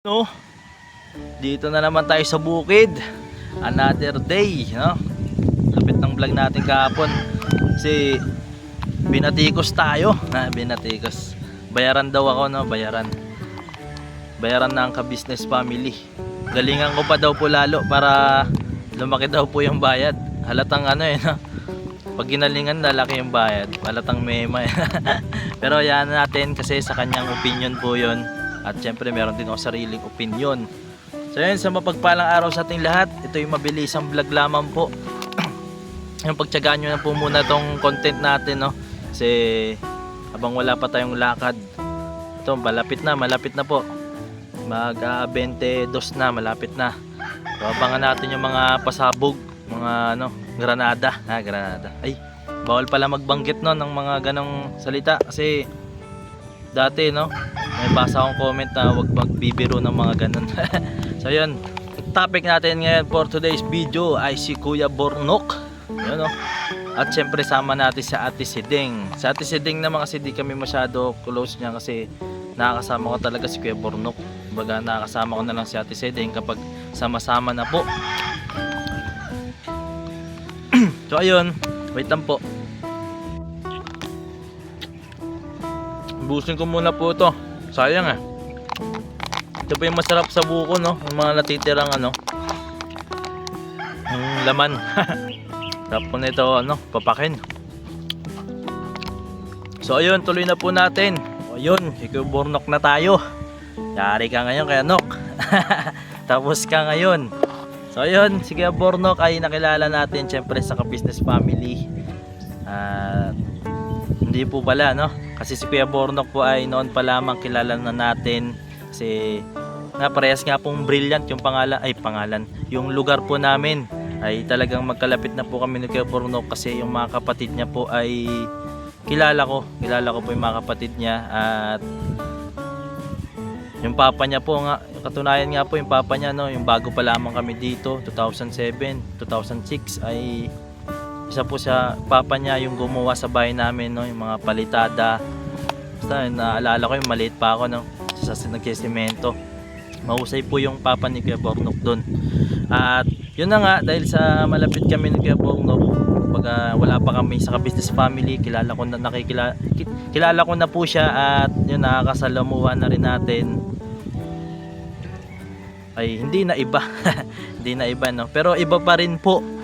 No, dito na naman tayo sa bukid. Another day, no? Lapit ng vlog natin kahapon. Kasi binatikos tayo, binatikos. Bayaran daw ako, no? Bayaran ng ka-business family. Galingan ko pa daw po lalo para lumaki daw po yung bayad. Halatang ano no? Pag ginalingan, lalaki yung bayad. Halatang mema. Pero yan natin kasi sa kanyang opinion po 'yon. At syempre meron din ako sariling opinion. So yun, sa mapagpalang araw sa ating lahat. Ito yung mabilisang vlog lamang po. Yung pagtyagaan nyo na po muna tong content natin, no? Kasi habang wala pa tayong lakad, ito malapit na po. Mag 22 na, malapit na. So, abangan natin yung mga pasabog, mga granada. Granada. Ay, bawal pala magbanggit no ng mga ganong salita kasi dati may basa akong comment na wag magbibiro ng mga ganon. So yun, topic natin ngayon for today's video ay si Kuya Bornok. Yun, at syempre sama natin si Ate Siding. Sa Ate Siding naman kasi di kami masyado close niya kasi nakakasama ko talaga si Kuya Bornok. Baga nakakasama ko na lang si Ate Siding kapag sama-sama na po. So ayun, wait lang po. Busin ko muna po ito. Sayang ito po yung masarap sa buko, no? Yung mga natitirang yung laman. Sarap po na ito, papakin. So ayun, tuloy na po natin. Ayun, ikaw Bornok na tayo. Yari ka ngayon kaya Nok. Tapos ka ngayon. So ayun, sige Bornok ay nakilala natin syempre sa ka-business family. Hindi po pala, kasi si Kuya Bornok po ay noon pa lamang kilala na natin. Kasi parehas nga pong brilliant yung pangalan, yung lugar po namin ay talagang magkalapit na po kami ni Kuya Bornok kasi yung mga kapatid niya po ay kilala ko po yung mga kapatid niya. At yung papa niya po nga, katunayan nga po yung papa niya, yung bago pa lamang kami dito 2007, 2006 ay isa po sa papa niya yung gumawa sa bahay namin, yung mga palitada. Basta naalala ko yung maliit pa ako, sa nagsisemento. Mahusay po yung papa ni Kuya Bornok doon. At yun na nga, dahil sa malapit kami ni Kuya Bornok, pag wala pa kami sa business family, kilala ko na po siya. At yun, nakakasalamuha na rin natin. Ay hindi na iba. Hindi na iba, pero iba pa rin po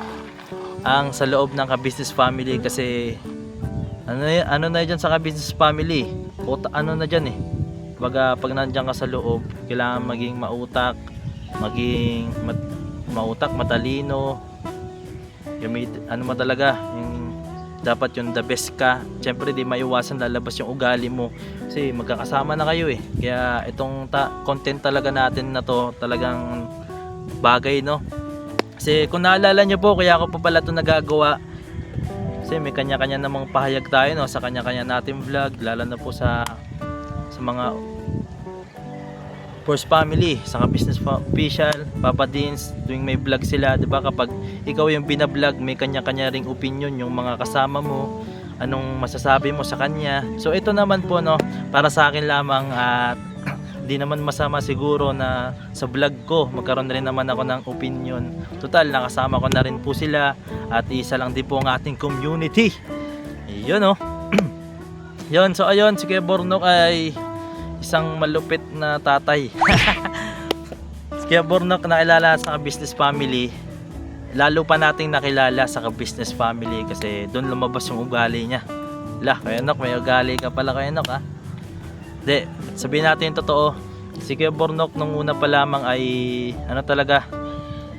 ang sa loob ng ka-business family kasi ano na dyan sa ka-business family, ano na dyan pag nandiyan ka sa loob, kailangan maging mautak, matalino, talaga yung dapat yung the best ka. Syempre di maiwasan lalabas yung ugali mo kasi magkakasama na kayo kaya itong content talaga natin na to talagang bagay, kasi kung naalala nyo po, kaya ako pa pala ito nagagawa kasi may kanya-kanya namang pahayag tayo, sa kanya-kanya natin vlog, lalo na po sa mga first family, sa business official, Papa Dins, tuwing may vlog sila, diba, kapag ikaw yung binablog, may kanya-kanya ring opinion yung mga kasama mo, anong masasabi mo sa kanya. So ito naman po, para sa akin lamang. At di naman masama siguro na sa vlog ko magkaroon rin naman ako ng opinion. Total, nakasama ko na rin po sila at isa lang din po ang ating community. Yun yun, so ayun, si Kuya Bornok ay isang malupit na tatay. Si Kuya Bornok nakilala sa business family, lalo pa nating nakilala sa business family kasi doon lumabas yung ugali niya. Kuya Nok, may ugali ka pala, Kuya Nok, Hindi, sabihin natin yung totoo. Si Kuya Bornok nung una pa lamang ay talaga,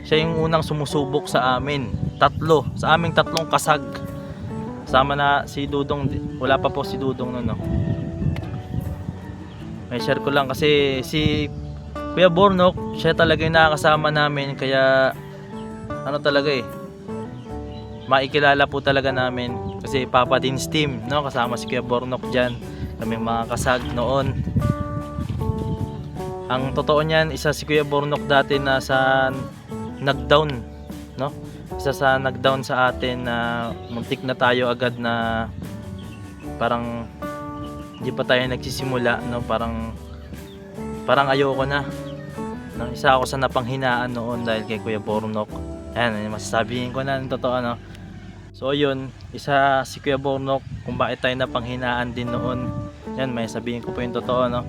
siya yung unang sumusubok sa amin. Sa aming tatlong kasag. Sama na si Dudong, wala pa po si Dudong noon. May share ko lang kasi si Kuya Bornok, siya talaga yung nakakasama namin kaya talaga maikilala po talaga namin kasi Papa Dins team, kasama si Kuya Bornok dyan. Kaming mga kasag noon. Ang totoo niyan, isa si Kuya Bornok dati na sa nag-down, isa sa nag-down sa atin na muntik na tayo agad na parang hindi pa tayo nagsisimula, parang ayoko na. No, isa ako sa napanghinaan noon dahil kay Kuya Bornok. Ayan, masasabihin ko na ng totoo, no. So yun, isa si Kuya Bornok kung bakit tayo napanghinaan din noon. Yan, may sabihin ko po yung totoo, no.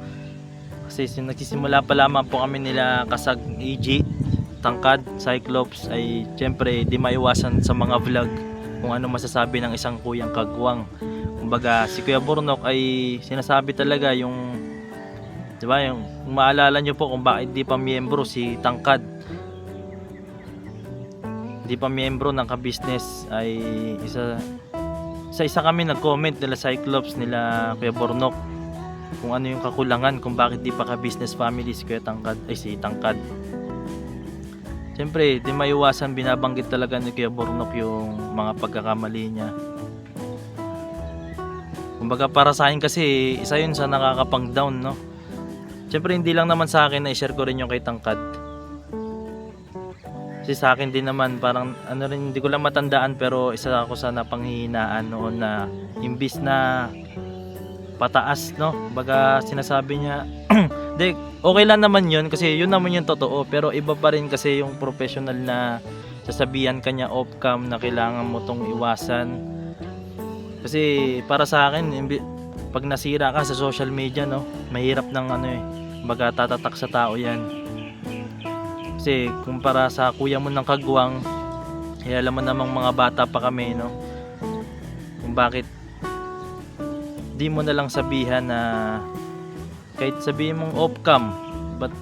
Kasi nagsisimula pa lamang po kami nila Kasag, EG, Tangkad, Cyclops ay syempre di maiwasan sa mga vlog kung ano masasabi ng isang kuyang kagwang. Kumbaga si Kuya Bornok ay sinasabi talaga yung, di ba, yung kung maalala nyo po kung bakit di pa miyembro si Tangkad, di pa miyembro ng ka-business ay isa kami nag-comment nila Cyclops, nila Kuya Bornok kung ano yung kakulangan kung bakit di pa ka-business family si Kuya Tangkad, ay si Tangkad. Siyempre, di maiwasan binabanggit talaga ni Kuya Bornok yung mga pagkakamali niya. Kumbaga para sa akin kasi isa yun sa nakakapang down, no. Siyempre hindi lang naman sa akin na i-share ko rin yung kay Tangkad. Kasi sa akin din naman parang ano rin, hindi ko lang matandaan pero isa ako sa napanghihinaan noon na imbis na pataas, no. Baga sinasabi niya de, okay lang naman yun kasi yun naman yung totoo, pero iba pa rin kasi yung professional na sasabihan kanya off cam na kailangan mo tong iwasan. Kasi para sa akin pag nasira ka sa social media, no, mahirap ng ano eh, baga tatatak sa tao yan. Kasi kumpara sa kuya mo ng kagwang, kaya alam mo namang mga bata pa kami, no, kung bakit di mo na lang sabihan na kahit sabihin mong off cam, but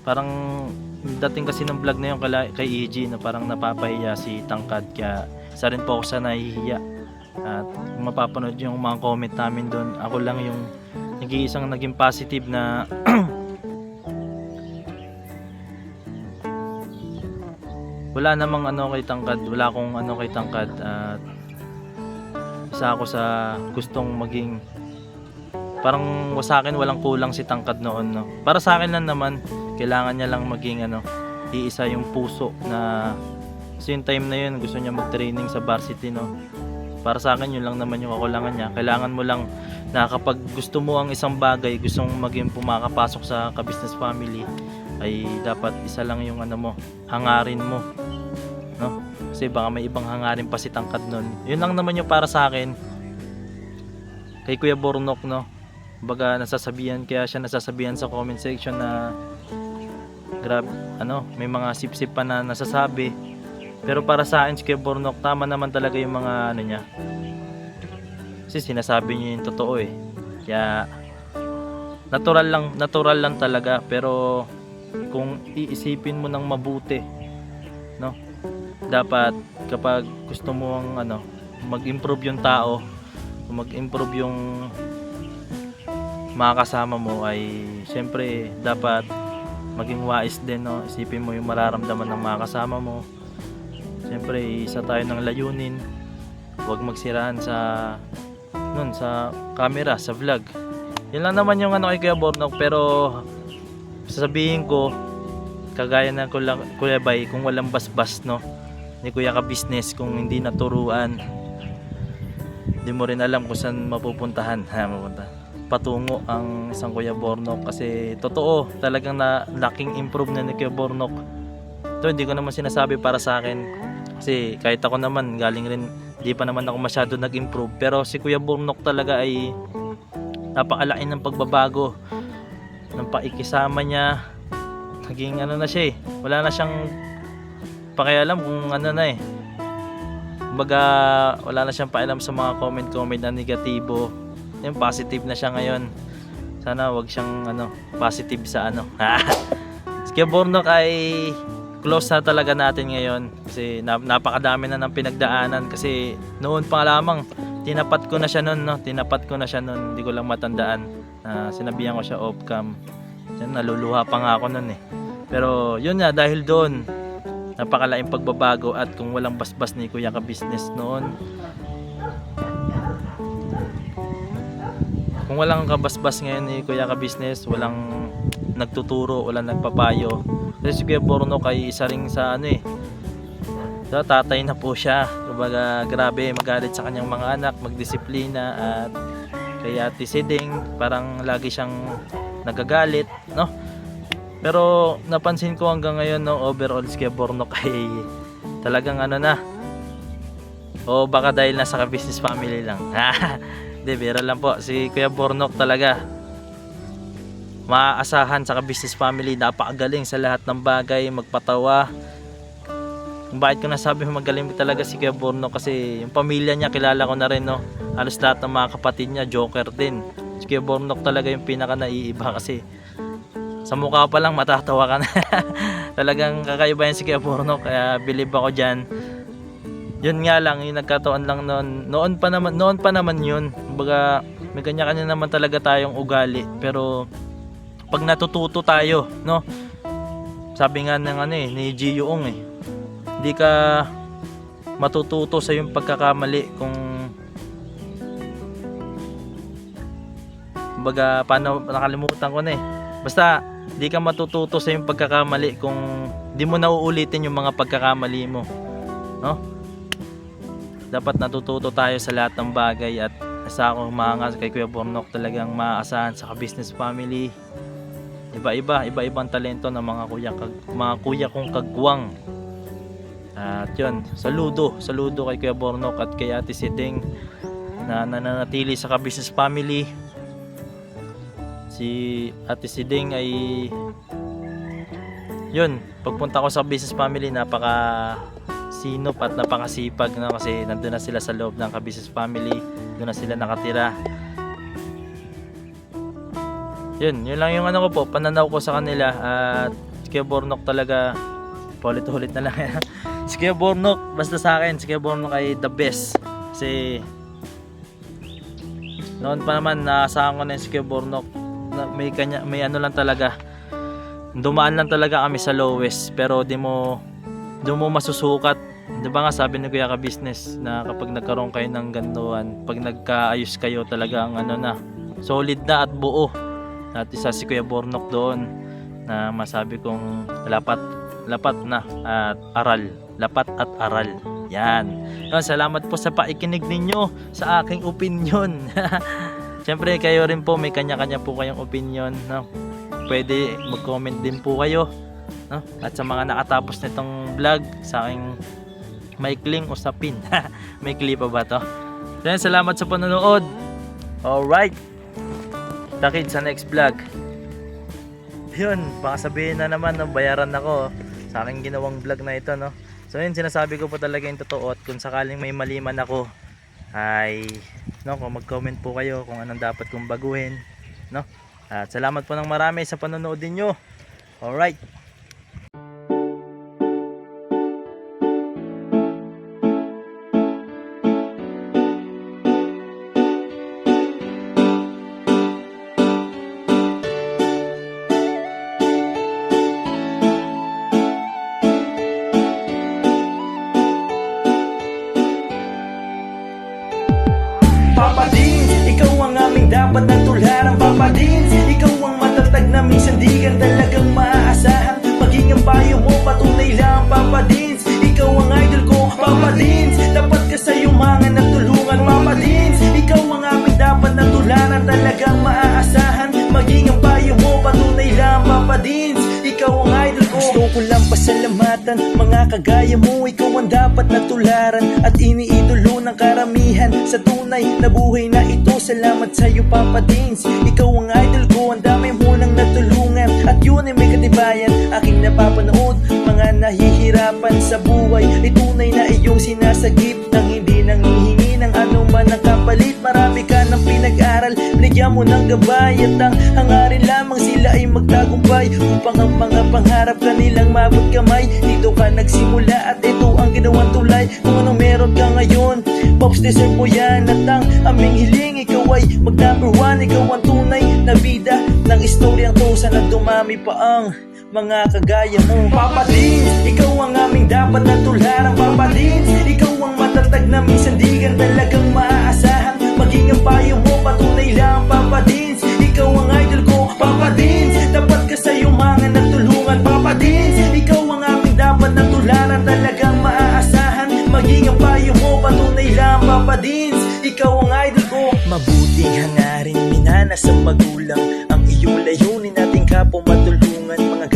parang dating kasi ng vlog na yun kay EG na parang napapahiya si Tangkad, kaya isa rin po ako sa nahihiya. At kung mapapanood yung mga comment namin doon, ako lang yung nag-iisang naging positive na wala namang ano kay Tangkad, wala akong ano kay Tangkad, at isa ako sa gustong maging parang sa akin walang kulang si Tangkad noon, no. Para sa akin lang naman, kailangan niya lang maging ano, iisa yung puso na kasi yung time na yun gusto niya mag-training sa varsity, no. Para sa akin yun lang naman yung kakulangan niya. Kailangan mo lang na kapag gusto mo ang isang bagay, gustong maging pumakapasok sa ka-business family, ay dapat isa lang yung ano mo, hangarin mo, no. Kasi baka may ibang hangarin pa si Tangkad nun. Yun lang naman yung para sa akin kay Kuya Bornok, no. Baga nasasabihan, kaya siya nasasabihan sa comment section na grab, ano, may mga sip-sip pa na nasasabi. Pero para sa akin si Kuya Bornok, tama naman talaga yung mga ano niya. Kasi sinasabi niya yung totoo eh. Kaya natural lang talaga, pero kung iisipin mo ng mabuti, no, dapat kapag gusto mo ang ano, mag-improve yung tao, mag-improve yung makakasama mo, ay syempre dapat maging wais din, no. Isipin mo yung mararamdaman ng makakasama mo. Syempre isa tayo ng layunin, huwag magsiraan sa camera, sa vlog. Yun lang naman yung ano kay Kuya Bornok. Pero sasabihin ko, kagaya ng Kuya Bay, kung walang basbas, no, ni Kuya ka-business, kung hindi naturuan, hindi mo rin alam kung saan mapupuntahan patungo ang isang Kuya Bornok. Kasi totoo talagang na laking improve na ni Kuya Bornok. Ito hindi ko naman sinasabi para sa akin, kasi kahit ako naman galing rin, hindi pa naman ako masyado nag-improve. Pero si Kuya Bornok talaga ay napakalaki ng pagbabago ng pakikisama niya. Naging ano na siya eh, wala na siyang pakialam kung ano na eh, kumbaga wala na siyang pakialam sa mga comment na negatibo. Yung positive na siya ngayon. Sana wag siyang ano, positive sa ano. Si Kuya Bornok ay close na talaga natin ngayon kasi napakadami na ng pinagdaanan. Kasi noon pa lamang tinapat ko na siya noon, no? Hindi ko lang matandaan na sinabihan ko siya off cam. Diyan, naluluha pa nga ako noon eh. Pero yun nga, dahil doon napakalaking pagbabago. At kung walang basbas ni Kuya ka-business noon, kung walang kabasbas ngayon ni Kuya ka-business, walang nagtuturo, walang nagpapayo. Kasi si Kuya Bornok ay isa ring sa ano eh, so, tatay na po siya. Kumbaga grabe magalit sa kanyang mga anak, magdisiplina. At kay Ate Siding parang lagi siyang nagagalit, no. Pero napansin ko hanggang ngayon, no, overall si Kuya Bornok ay talagang ano na, o baka dahil nasa ka-business family lang. Hindi, bira lang po. Si Kuya Bornok talaga maaasahan sa ka-business family. Napakagaling sa lahat ng bagay, magpatawa. Kung bakit ko nasabi magaling talaga si Kuya Bornok, kasi yung pamilya niya kilala ko na rin, no. Halos lahat ng mga kapatid niya joker din. Si Kuya Bornok talaga yung pinaka naiiba, kasi sa mukha pa lang matatawa ka na. Talagang kakaiba yan si Kuya Bornok, kaya believe ako dyan. Yun nga lang, yung nagkataon lang noon pa naman yun. Kumbaga may kanya-kanya naman talaga tayong ugali, pero pag natututo tayo, no, sabi nga ng ni Ji Yoong, hindi ka matututo sa yung pagkakamali kung kumbaga, paano, nakalimutan ko na basta di ka matututo sa yung pagkakamali kung di mo nauulitin yung mga pagkakamali mo, no? Dapat natututo tayo sa lahat ng bagay, at sa ako humahangas kay Kuya Bornok, talagang maaasahan sa business family. Iba-ibang talento ng mga kuya kong kagwang. At yun, saludo kay Kuya Bornok at kay Ate Siding na nananatili sa business family. Si Ate Siding ay yun, pagpunta ko sa business family, napaka sinop at napakasipag, no? Kasi nandun na sila sa loob ng business family, doon na sila nakatira. Yun lang yung ko po, pananaw ko sa kanila. At si Kuya Bornok talaga, paulit-ulit na lang. Si Kuya Bornok, basta sa akin, si Kuya Bornok ay the best. Kasi noon pa naman naasahan ko na si Kuya Bornok na may ano lang talaga, dumaan lang talaga kami sa lowest, pero di mo masusukat. Di ba nga sabi ni Kuya ka-business na kapag nagkaroon kayo ng ganduan, pag nagkaayos kayo, talaga ang na solid na at buo. At isa si Kuya Bornok doon na masabi kong lapat na at aral. Lapat at aral. Yan. Salamat po sa paikinig ninyo sa aking opinion. Siyempre kayo rin po, may kanya-kanya po kayong opinion, no? Pwede mag-comment din po kayo, no? At sa mga nakatapos nitong vlog, sa aking maikling usapin. Maikli pa ba to? Then, salamat sa panonood. Alright, takid sa next vlog. Yun, baka sabihin na naman, no, bayaran ako sa aking ginawang vlog na ito, no? So yun, sinasabi ko po talaga yung totoo, at kung sakaling may mali man ako, ay no, kung mag-comment po kayo kung anong dapat kong baguhin, no? At salamat po ng marami sa panonood niyo. Alright. Papa Dins, ikaw ang aming dapat na tularan. Papa Dins, ikaw ang matatag na minsan di ka talagang maaasahan. Maging ang payo mo, patunay lang. Papa Dins, ikaw ang idol ko. Papa Dins, dapat ka sa iyong mga natulungan. Papa Dins, ikaw ang aming dapat na tularan. Talagang maaasahan. Maging ang payo mo, patunay lang. Papa Dins, ikaw ang idol ko. Gusto ko lang pasalamatan mga kagaya mo. Ikaw ang dapat na tularan at iniidolo ng karamihan sa tunay na buhay na ito. Salamat sa iyo, Papa Dins. Ikaw ang idol ko, ang dami mo nang natulungan, at yun ay may katibayan. Aking napapanood, mga nahihirapan sa buhay, ay tunay na iyong sinasagip nang hindi nanghihingi ng anuman ang kapalit. Marami ka ng pinag-aral, binigyan mo ng gabay, at ang hangarin lamang sila ay magtagumpay upang ang mga pangarap kanilang mabot kamay. Dito ka nagsimula at ito ang ginawang tulay. Kung anong meron ka ngayon, Pops, deserve mo yan. At ang aming hiling, ikaw ay mag number one. Ikaw ang tunay na bida ng istoryang to. Sana dumami pa ang mga kagaya mo. Papa Dins, ikaw ang aming dapat na tularan. Papa Dins, ikaw ang matatag na minsan di ka talagang maaasahan. Maging ang payo mo, patunay lang. Papa Dins, ikaw ang idol ko. Papa Dins, dapat ka sa iyong mga natulungan. Papa Dins, ikaw ang aming dapat na tularan. Talagang maaasahan. Maging ang payo mo, patunay lang. Papa Dins, ikaw ang idol ko. Mabuting hangarin, minana sa magulang, ang iyong layunin nating kapwa matulungan. Mga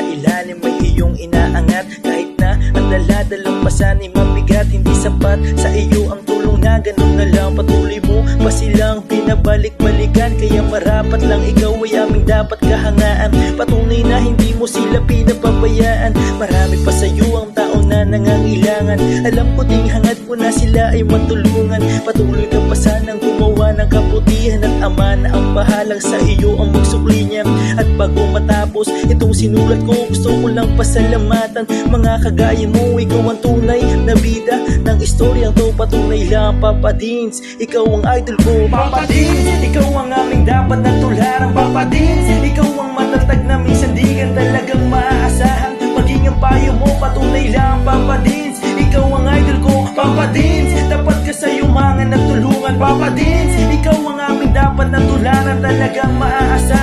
ilalim ay iyong inaangat. Kahit na ang daladalang pasan ay mabigat, hindi sapat sa iyo ang tulong na ganun na lang. Patuloy mo pa silang pinabalik-balikan, kaya marapat lang ikaw ay aming dapat kahangaan. Patunay na hindi mo sila pinapabayaan. Marami pa sa iyo ang tao na nangangailangan. Alam ko ding hangad ko na sila ay matulungan. Patuloy ka pa sanang gumawa ng kabutihan, at Ama na ang bahalang sa iyo ang magsukli niya. At bago matapos itong sinulat ko, gusto ko lang pasalamatan mga kagaya mo. Ikaw ang tunay na bida ng istoryang to. Patunay lang Papa Dins, ikaw ang idol ko. Papa Dins, ikaw ang aming dapat na tularan. Papa Dins, ikaw ang matatag na minsan di ka talagang maaasahan. Maging ang payo mo, patunay lang Papa Dins, ikaw ang idol ko. Papa Dins, dapat ka sa yumangan at tulungan. Papa Dins, ikaw ang aming dapat na tularan, talagang maaasahan.